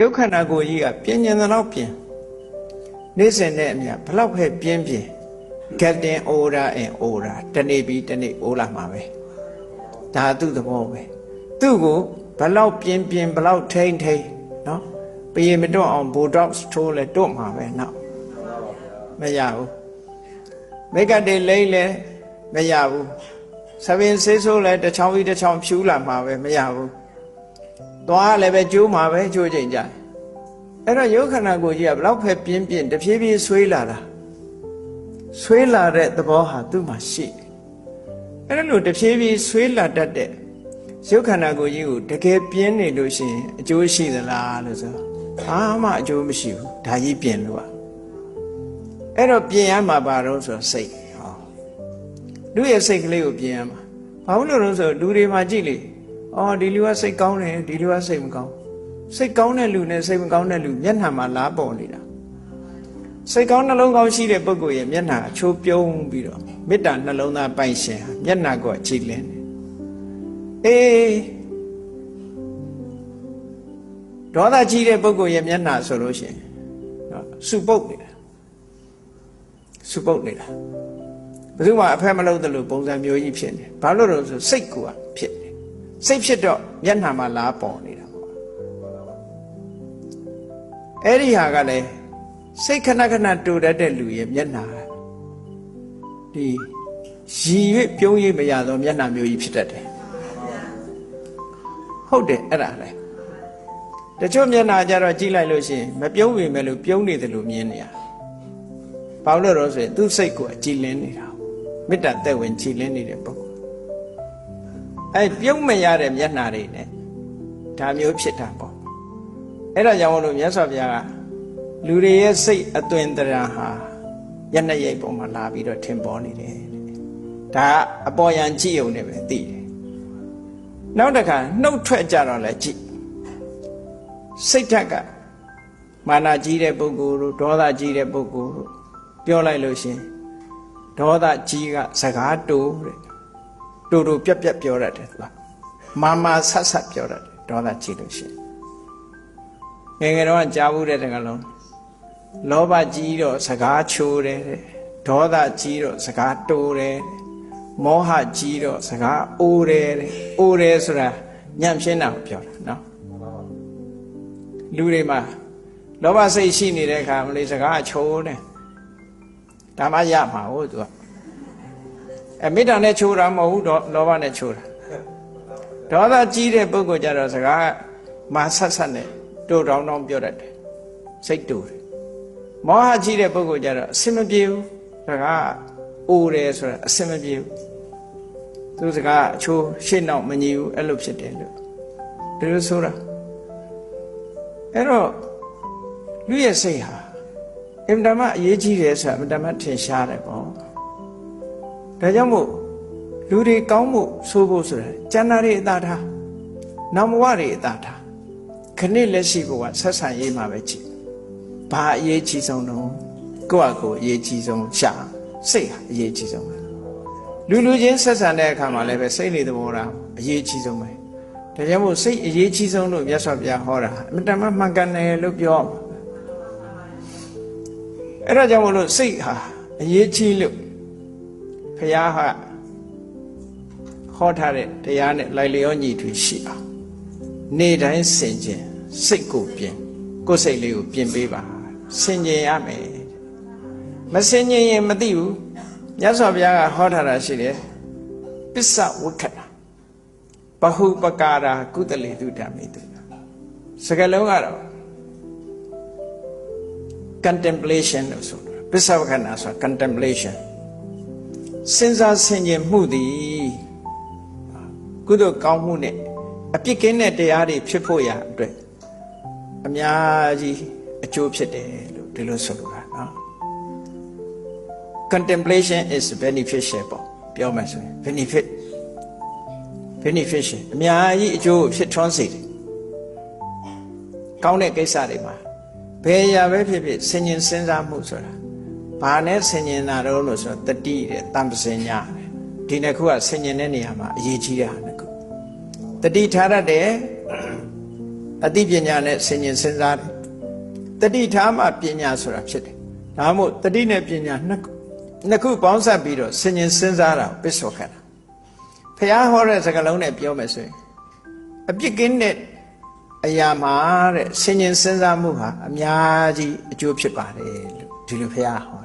ယုတ်ခန္ဓာကိုယ်ကြီးကပြင်းကျင်တဲ့လောက်ပြင်းနေ့စဉ်နဲ့အမျှဘလောက်ပဲပြင်းပြင်း getting older and older တနေ့ပြီးတနေ့အိုးလာမှာပဲဒါသူ့သဘောပဲသူ့ကိုဘလောက်ပြင်းပြင်းဘလောက်ထိမ့်ထိမ့်နော်ပြေမတွန့်အောင် botox ထိုးလဲတွန့်မှာပဲနော်မရဘူးမိတ်ကတေလိမ့်လဲမရဘူးသပင်ဆေးဆိုးလဲတစ်ချောင်းပြီးတစ်ချောင်းဖြူလာမှာပဲမရဘူးသွားလည်းပဲကျိုးမှာပဲကျိုးချိန်ကြအဲ့တော့ယုတ်ခန္ဓာကိုယ်ကြီးကဘလောက်ပဲပြင်းပြင်းတဖြည်းဖြည်းဆွေးလာတာဆွေးလာတဲ့သဘောဟာသူ့မှာရှိတယ်အဲ့ဒါလို့တဖြည်းဖြည်းဆွေးလာတတ်တဲ့ယုတ်ခန္ဓာကိုယ်ကြီးကိုတကယ်ပြင်းနေလို့ရှိရင်အကျိုးရှိသလားလို့ဆိုဘာမှအကျိုးမရှိဘူးဒါကြီးပြင်လို့အဲ့တော့ပြင်ရမှာပါတော့ဆိုစိတ်ဟောလူရဲ့စိတ်ကလေးကိုပြင်ရမှာဘာလို့လဲဆိုလူတွေမှာကြည့်လေအော်ဒီလူကစိတ်ကောင်းတယ်ဒီလူကစိတ်မကောင်းစိတ်ကောင်းတဲ့လူနဲ့စိတ်မကောင်းတဲ့လူမျက်နှာမှာလားပေါ်နေတာစိတ်ကောင်းနှလုံးကောင်းရှိတဲ့ပုဂ္ဂိုလ်ရဲ့မျက်နှာအချိုးပြုံးပြီးတော့မေတ္တာနှလုံးသားပိုင်ရှင်ဟာမျက်နှာကိုကြည်လင်းတယ်အေးဒေါသကြီးတဲ့ပုဂ္ဂိုလ်ရဲ့မျက်နှာဆိုလို့ရှိရင်နော်စုပုတ်နေတာစုပုတ်နေတာဘယ်သူမှအဖက်မလုပ်သလိုပုံစံမျိုးကြီးဖြစ်နေဘာလို့လဲဆိုစိတ်ကူကဖြစ်နေစိတ်ဖြစ်တော့မျက်နှာမှာလားပေါ်နေတာပေါ့အဲ့ဒီဟာကလည်းစိတ်ခဏခဏတူတတ်တဲ့လူရဲ့မျက်နှာဒီရည်ရွပြုံးရည်မရသောမျက်နှာမျိုးကြီးဖြစ်တတ်တယ်ဟုတ်တယ်အဲ့ဒါလေတချို့မျက်နှာကြတော့ကြည့်လိုက်လို့ရှိရင်မပြုံးပေမဲ့လို့ပြုံးနေတယ်လို့မြင်နေရဘာလို့လဲဆိုရင်သူ့စိတ်ကိုအကြည်လင်းနေတာမေတ္တာသက်ဝင်ကြည်လင်းနေတဲ့ပုဂ္ဂိုလ်အဲ့ပြုံးမရတဲ့မျက်နှာတွေနဲ့ဒါမျိုးဖြစ်တာပေါ့အဲ့ဒါကြောင့်မလို့မြတ်စွာဘုရားကလူတွေရဲ့စိတ်အသွင်တရာဟာယက်နှစ်ရိပ်ပေါ်မှာလာပြီးတော့ထင်ပေါ်နေတယ်ဒါအပေါ်ယံကြည့်ုံနဲ့ပဲသိတယ်နောက်တစ်ခါနှုတ်ထွက်ကြတော့လဲကြည့်စိတ်ဓာတ်ကမာနကြီးတဲ့ပုဂ္ဂိုလ်တို့ဒေါသကြီးတဲ့ပုဂ္ဂိုလ်တို့ပြောလိုက်လို့ရှင်ဒေါသကြီးကစကားတိုးတဲ့တူပြက်ပြက်ပြောတတ်တယ်သူကမာဆတ်ဆတ်ပြောတတ်တယ်ဒေါသကြီးလို့ရှင်ငယ်ငယ်တော့ကြားဘူးတဲ့တကလုံးလောဘကြီးတော့စကားချိုးတယ်ဒေါသကြီးတော့စကားတိုးတယ်မောဟကြီးတော့စကားအိုးတယ်အိုးတယ်ဆိုတာညံ့ရှင်းတာကိုပြောတာနော်လူတွေမှာလောဘစိတ်ရှိနေတဲ့အခါမလေးစကားချိုးတယ်ဒါမှရမှာဟုတ်သူကမေတ္တာနဲ့ချိုးတာမဟုတ်ဘူးတော့လောဘနဲ့ချိုးတာဒေါသကြီးတဲ့ပုဂ္ဂိုလ်ကြတော့စကားမာဆတ်ဆတ်နဲ့တိုးတောင်းတောင်းပြောတတ်တယ်စိတ်တိုးတယ်မောဟကြီးတဲ့ပုဂ္ဂိုလ်ကြတော့အစင်မပြေဘူးစကားအိုးတယ်ဆိုတာအစင်မပြေဘူးသူစကားအချိုးရှေ့နောက်မညီဘူးအဲ့လိုဖြစ်တယ်လို့ဒီလိုဆိုတာအဲ့တော့လူရဲ့စိတ်ဟာအင်မတန်မှအရေးကြီးတယ်ဆိုတာအင်မတန်မှထင်ရှားတယ်ပေါ့ဒါကြောင့်မို့လူတွေကောင်းမှုဆိုဖို့ဆိုတာကျန်တာတွေအသာထားနောင်ဘဝတွေအသာထားခဏလက်ရှိဘဝဆက်ဆံရေးမှာပဲကြည့်ဘာအရေးကြီးဆုံးတော့ကိုယ့်အကိုအရေးကြီးဆုံးရှာစိတ်ဟာအရေးကြီးဆုံးပဲလူချင်းဆက်ဆံတဲ့အခါမှာလည်းပဲစိတ်နေသဘောထားအရေးကြီးဆုံးပဲဒါကြောင့်မို့စိတ်အရေးကြီးဆုံးလို့မြတ်စွာဘုရားဟောတာအမှန်တမ်းမှန်ကန်တယ်လို့ပြောအဲ့ဒါကြောင့်မို့လို့စိတ်ဟာအရေးကြီးလို့ဘုရားဟာဟောထားတဲ့တရားနဲ့လိုက်လျောညီထွေရှိအောင်နေ့တိုင်းဆင်ခြင်စိတ်ကိုပြင်ကိုယ်စိတ်လေးကိုပြင်ပေးပါဆင်ခြင်ရမယ်မဆင်ခြင်ရင်မသိဘူးမြတ်စွာဘုရားကဟောထားတာရှိတယ်ပစ္စဝုခတာဘဟုပကာရာကုသလေတုဓမ္မေတုစကားလုံးကတော့ contemplation လို့ဆိုတာပစ္စဝုခနာဆိုတာ contemplation စဉ်းစားဆင်ခြင်မှုသည်ကုသိုလ်ကောင်းမှုနဲ့အပြစ်ကင်းတဲ့တရားတွေဖြစ်ဖို့ရအတွက်အများကြီးအကျိုးဖြစ်တယ်လို့ဒီလိုဆိုလိုတာနော် contemplation is beneficial ပေါ့ပြောမှဆိုရင် beneficial အများကြီးအကျိုးဖြစ်ထွန်းစေတယ်ကောင်းတဲ့ကိစ္စတွေမှာဘယ်ရာပဲဖြစ်ဖြစ်ဆင်ခြင်စဉ်းစားမှုဆိုတာဘာနဲ့ဆင်ခြင်တာတော့လို့ဆိုတော့တတိတဲ့တမ္ပစဉ္ညာဒီနှစ်ခုကဆင်ခြင်တဲ့နေရာမှာအရေးကြီးတဲ့ဟာနှစ်ခုတတိထားတတ်တယ် အသိပညာနဲ့ဆင်ញင်စဉ်းစားတယ်တတိထားမှပညာဆိုတာဖြစ်တယ်ဒါမှမဟုတ်တတိနဲ့ပညာနှစ်ခုပေါင်းစပ်ပြီးတော့ဆင်ញင်စဉ်းစားတာပစ္စောခန္ဓာဘုရားဟောတဲ့စကားလုံးနဲ့ပြောမယ်ဆိုရင်အပြစ်ကင်းတဲ့အရာမှာတဲ့ဆင်ញင်စဉ်းစားမှုဟာအများကြီးအကျိုးဖြစ်ပါတယ်လို့ဒီလိုဘုရားဟော